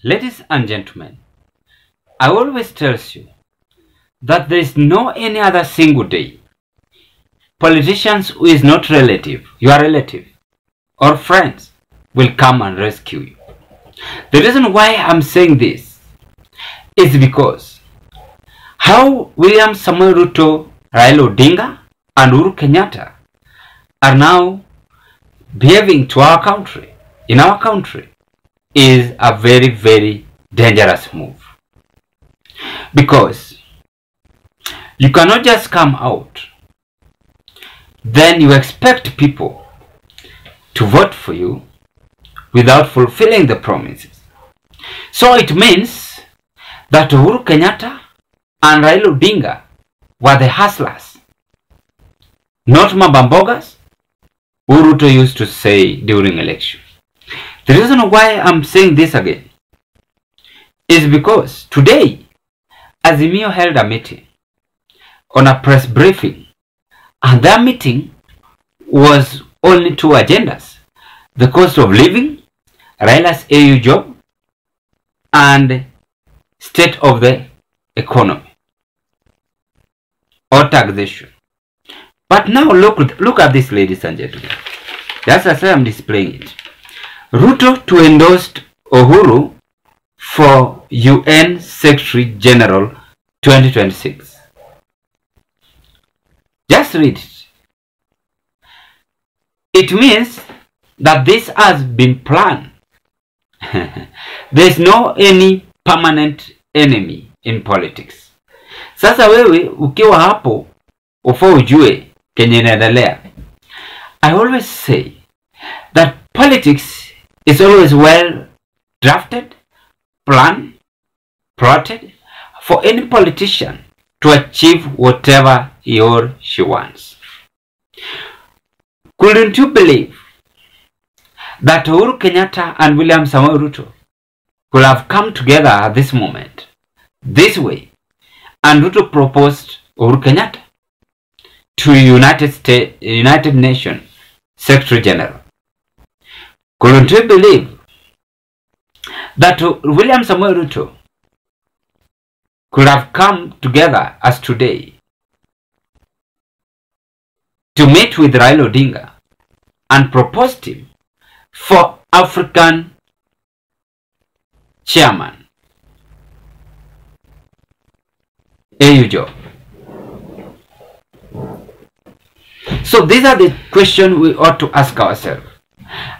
Ladies and gentlemen, I always tell you that there is no any other single day politicians who is not relative, your relative or friends will come and rescue you. The reason why I'm saying this is because how William Samoei Ruto, Raila Odinga and Uhuru Kenyatta are now behaving to our country, in our country, is a very, very dangerous move. Because you cannot just come out, then you expect people to vote for you without fulfilling the promises. So it means that Uhuru Kenyatta and Raila Odinga were the hustlers, not mabambogas, Uhuru Ruto used to say during election. The reason why I'm saying this again is because today Azimio held a meeting on a press briefing, and their meeting was only two agendas: the cost of living, Raila's AU job, and state of the economy or taxation. But now look at this, ladies and gentlemen. That's as I'm displaying it. Ruto to endorse Uhuru for UN Secretary General 2026. Just read it. It means that this has been planned. There's no any permanent enemy in politics. Sasa wewe ukiwa hapo ufaa ujue kenye inaendelea. I always say that politics is always well drafted, planned, plotted for any politician to achieve whatever he or she wants. Couldn't you believe that Uhuru Kenyatta and William Samoei Ruto could have come together at this moment, this way, and Ruto proposed Uhuru Kenyatta to United Nations Secretary General? Couldn't you believe that William Samoei Ruto could have come together as today to meet with Raila Odinga and proposed him for African chairman AU job? So these are the questions we ought to ask ourselves.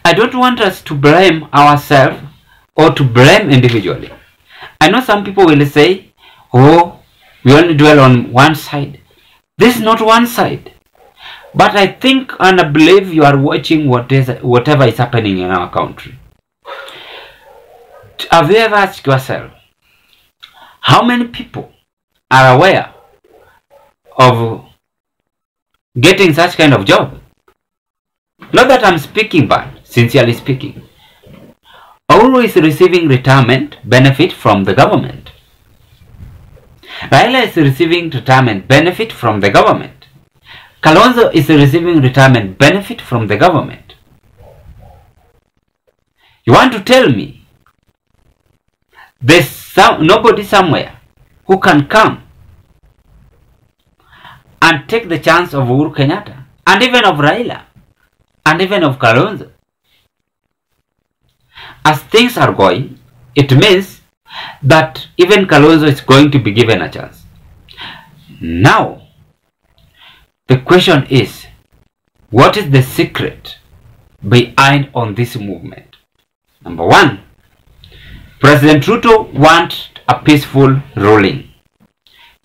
I don't want us to blame ourselves or to blame individually. I know some people will say, oh, we only dwell on one side. This is not one side. But I think and I believe you are watching whatever is happening in our country. Have you ever asked yourself, how many people are aware of getting such kind of job? Not that I'm speaking bad, sincerely speaking. Uhuru is receiving retirement benefit from the government. Raila is receiving retirement benefit from the government. Kalonzo is receiving retirement benefit from the government. You want to tell me there's nobody somewhere who can come and take the chance of Uhuru Kenyatta, and even of Raila, and even of Kalonzo? As things are going, it means that even Kalonzo is going to be given a chance. Now, the question is, what is the secret behind on this movement? Number one, President Ruto wants a peaceful ruling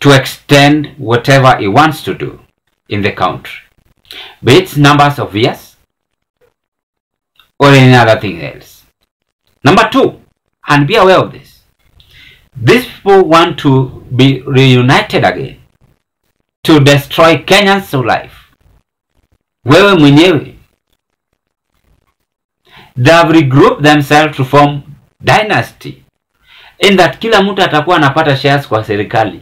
to extend whatever he wants to do in the country, be it numbers of years or any other thing else. Number two, and be aware of this, these people want to be reunited again to destroy Kenya's life. Wewe mwenyewe. They have regrouped themselves to form dynasty, in that kila mtu atakuwa anapata shares kwa serikali.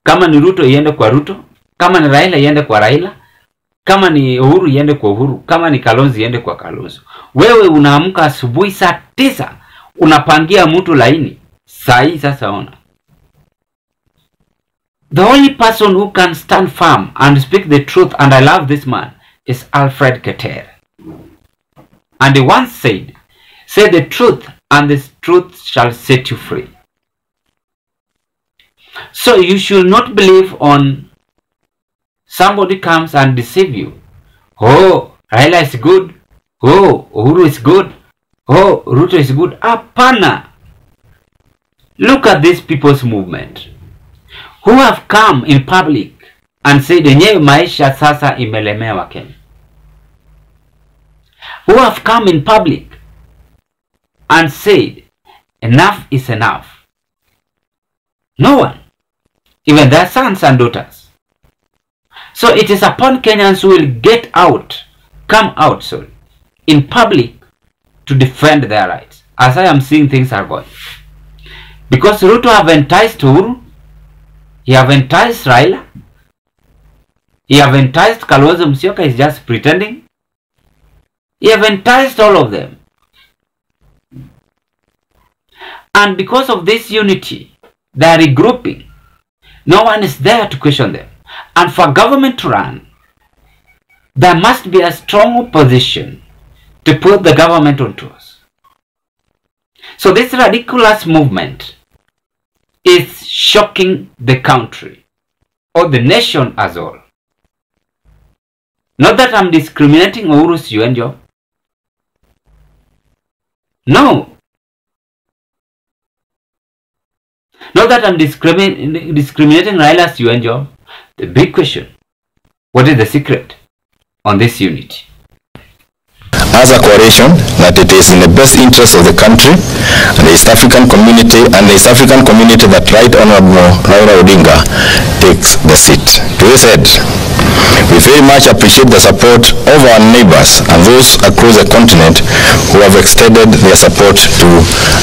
Kama ni Ruto iende kwa Ruto, kama ni Raila iende kwa Raila, kama ni Uhuru iende kwa Uhuru, kama ni Kalonzo iende kwa Kalonzo. Wewe unaamka asubuhi saa 9 unapangia mtu laini. Sahi sasa ona. The only person who can stand firm and speak the truth, and I love this man, is Alfred Keter. And he once said, say the truth and the truth shall set you free. So you should not believe on somebody comes and deceive you. Oh, Raila is good. Oh, Uhuru is good. Oh, Ruto is good. Apana. Look at these people's movement who have come in public and said yenyewe maisha sasa imelemewa Kenya. Who have come in public and said enough is enough. No one, even their sons and daughters. So it is upon Kenyans who will come out in public to defend their rights, as I am seeing things are going. Because Ruto have enticed Uhuru, he have enticed Raila, he have enticed Kalonzo Musyoka, is just pretending. He have enticed all of them. And because of this unity, they are regrouping. No one is there to question them. And for government to run, there must be a strong opposition to put the government on toes. So this ridiculous movement is shocking the country or the nation as all. Not that I'm discriminating Uhuru Siyuenjo. No. Not that I'm discriminating Raila Siyuenjo. The big question, what is the secret on this unity? As a coalition, that it is in the best interest of the country and the East African community, that Right Honorable Raila Odinga takes the seat. To this end, we very much appreciate the support of our neighbors and those across the continent who have extended their support to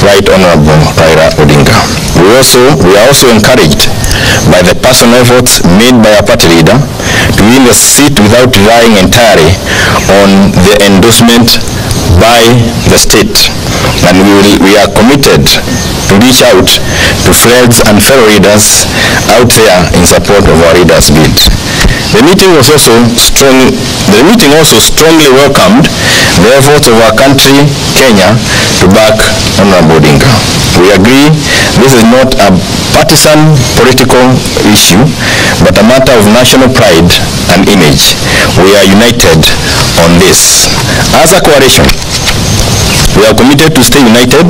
Right Honorable Raila Odinga. We are also encouraged by the personal efforts made by our party leader to win the seat without relying entirely on the endorsement by the state. And we are committed to reach out to friends and fellow leaders out there in support of our leaders' bid. The meeting also strongly welcomed the efforts of our country, Kenya, to back Honorable Odinga. We agree this is not a partisan political issue, but a matter of national pride and image. We are united on this. As a coalition, we are committed to stay united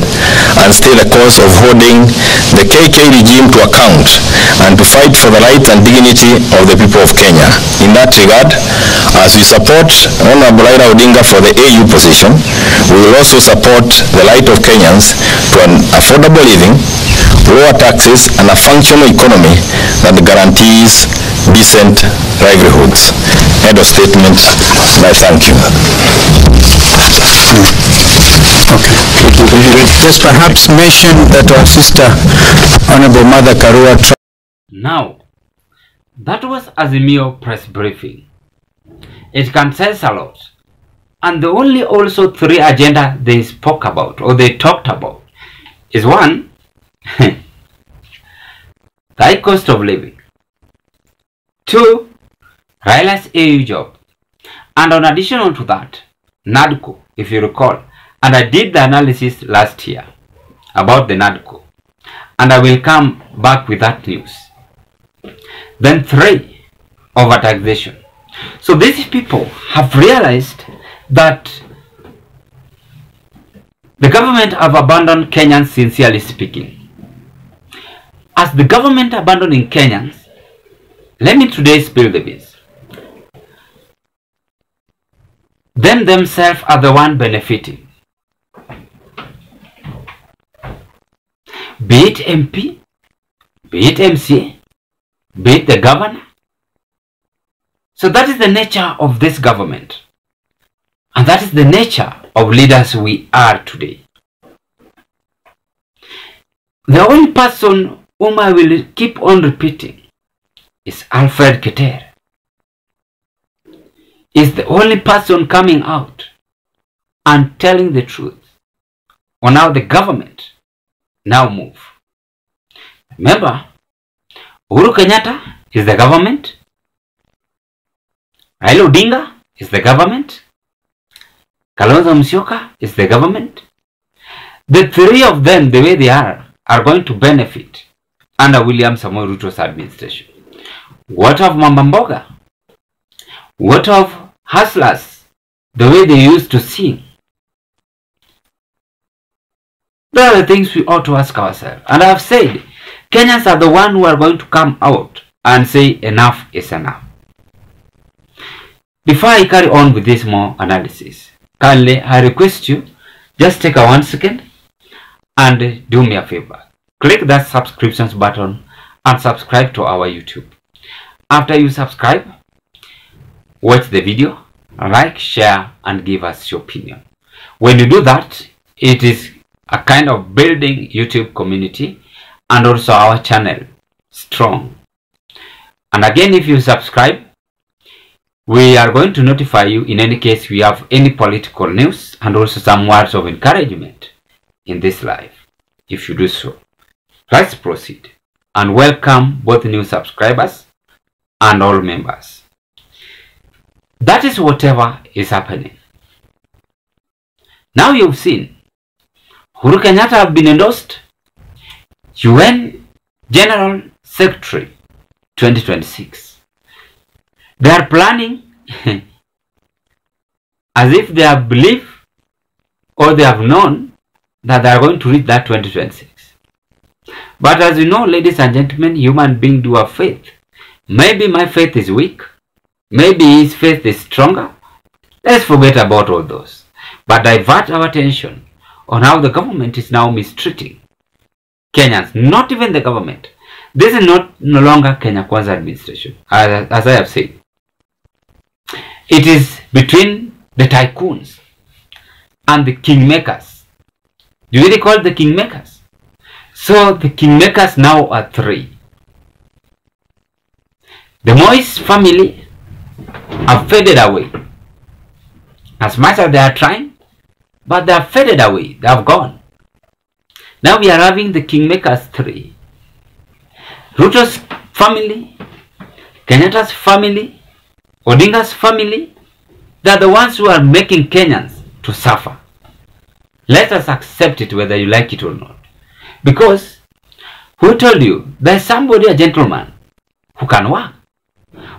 and stay the course of holding the KK regime to account and to fight for the rights and dignity of the people of Kenya. In that regard, as we support Honorable Raila Odinga for the AU position, we will also support the right of Kenyans to an affordable living, lower taxes, and a functional economy that guarantees decent livelihoods. End of statement. I thank you. Okay. Just perhaps mention that our sister, Honorable Mother Karua. Now, that was Azimio press briefing. It contains a lot. And the only also three agenda they spoke about or they talked about is one, the high cost of living. Two, Raila's AU job. And on additional to that, NADCO, if you recall. And I did the analysis last year about the NADCO. And I will come back with that news. Then three, overtaxation. So these people have realized that the government have abandoned Kenyans, sincerely speaking. As the government abandoning Kenyans, let me today spill the beans. Them themselves are the one benefiting. Be it MP, be it MCA, be it the governor. So that is the nature of this government. And that is the nature of leaders we are today. The only person whom I will keep on repeating is Alfred Keter. Is the only person coming out and telling the truth on how the government now move. Remember, Uhuru Kenyatta is the government, Raila Odinga is the government, Kalonzo Musyoka is the government. The three of them, the way they are going to benefit under William Samoei Ruto's administration. What of Mama Mboga? What of hustlers, the way they used to sing? Those are the things we ought to ask ourselves. And I have said, Kenyans are the ones who are going to come out and say enough is enough. Before I carry on with this more analysis, kindly I request you, just take a 1 second and do me a favor. Click that subscriptions button and subscribe to our YouTube. After you subscribe, watch the video, like, share, and give us your opinion. When you do that, it is a kind of building YouTube community and also our channel strong. And again, if you subscribe, we are going to notify you in any case we have any political news and also some words of encouragement in this live. If you do so, let's proceed and welcome both new subscribers and all members. That is whatever is happening. Now you've seen Uhuru Kenyatta have been endorsed UN General Secretary 2026. They are planning as if they have believed or they have known that they are going to reach that 2026. But as you know, ladies and gentlemen, human beings do have faith. Maybe my faith is weak. Maybe his faith is stronger. Let's forget about all those. But divert our attention on how the government is now mistreating Kenyans. Not even the government. This is no longer Kenya Kwanza administration, as I have said. It is between the tycoons and the kingmakers. Do you recall the kingmakers? So the kingmakers now are three. The Moise family have faded away. As much as they are trying, but they have faded away. They have gone. Now we are having the kingmakers three. Ruto's family, Kenyatta's family, Odinga's family, they are the ones who are making Kenyans to suffer. Let us accept it whether you like it or not. Because who told you there's somebody, a gentleman, who can work?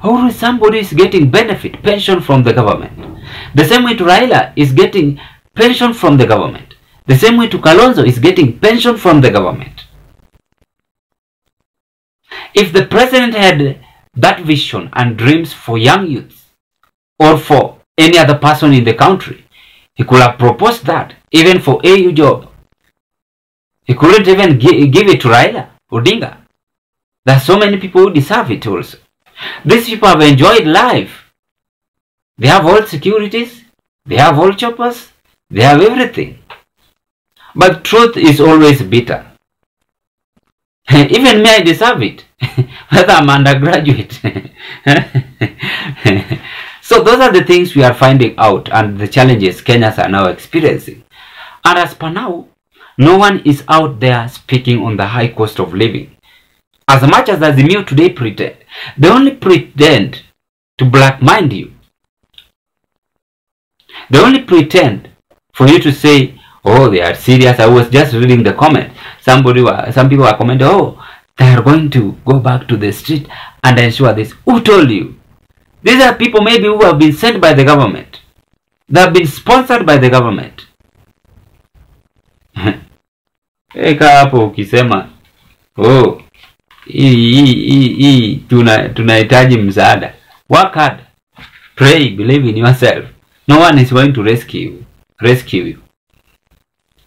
Or somebody is getting benefit, pension from the government. The same way to Raila is getting pension from the government. The same way to Kalonzo is getting pension from the government. If the president had that vision and dreams for young youths or for any other person in the country, he could have proposed that even for AU job. He couldn't even give it to Raila Odinga. There are so many people who deserve it also. These people have enjoyed life. They have all securities, they have all choppers, they have everything. But truth is always bitter. Even me, I deserve it, whether I'm undergraduate. So those are the things we are finding out and the challenges Kenyans are now experiencing. And as per now, no one is out there speaking on the high cost of living. As much as Azimio today pretend, they only pretend to black-mind you. They only pretend for you to say, oh, they are serious. I was just reading the comment. Some people are commenting, oh, they are going to go back to the street and ensure this. Who told you? These are people maybe who have been sent by the government. They have been sponsored by the government. Eka hapo ukisema, oh, tunahitaji msaada. Work hard. Pray, believe in yourself. No one is going to rescue you.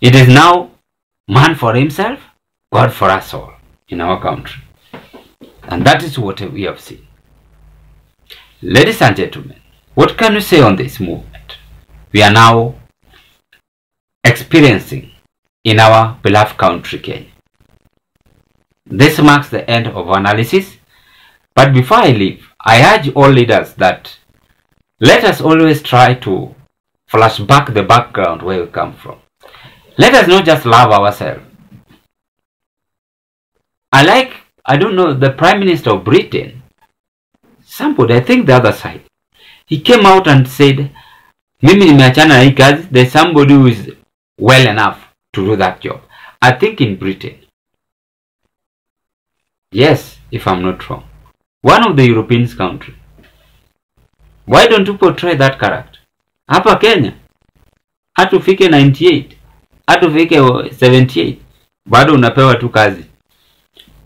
It is now man for himself, God for us all in our country. And that is what we have seen. Ladies and gentlemen, what can you say on this movement we are now experiencing in our beloved country, Kenya? This marks the end of analysis. But before I leave, I urge all leaders that let us always try to flash back the background where we come from. Let us not just love ourselves. I don't know, the Prime Minister of Britain, somebody, I think the other side, he came out and said, mimi nimeachana na hii kazi, there's somebody who is well enough to do that job. I think in Britain. Yes, if I'm not wrong. One of the European countries. Why don't you portray that character? Hapa Kenya, hatufike 98, hatufike 78, bado unapewa tu kazi.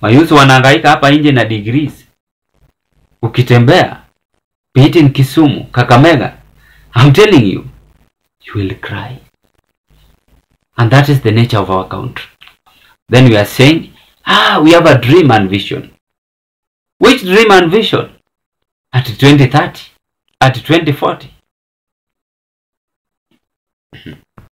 Mayusi wanahangaika hapa nje na degrees. Ukitembea, be it in Kisumu, Kakamega, I'm telling you, you will cry. And that is the nature of our country. Then we are saying, we have a dream and vision. Which dream and vision? At 2030? At 2040?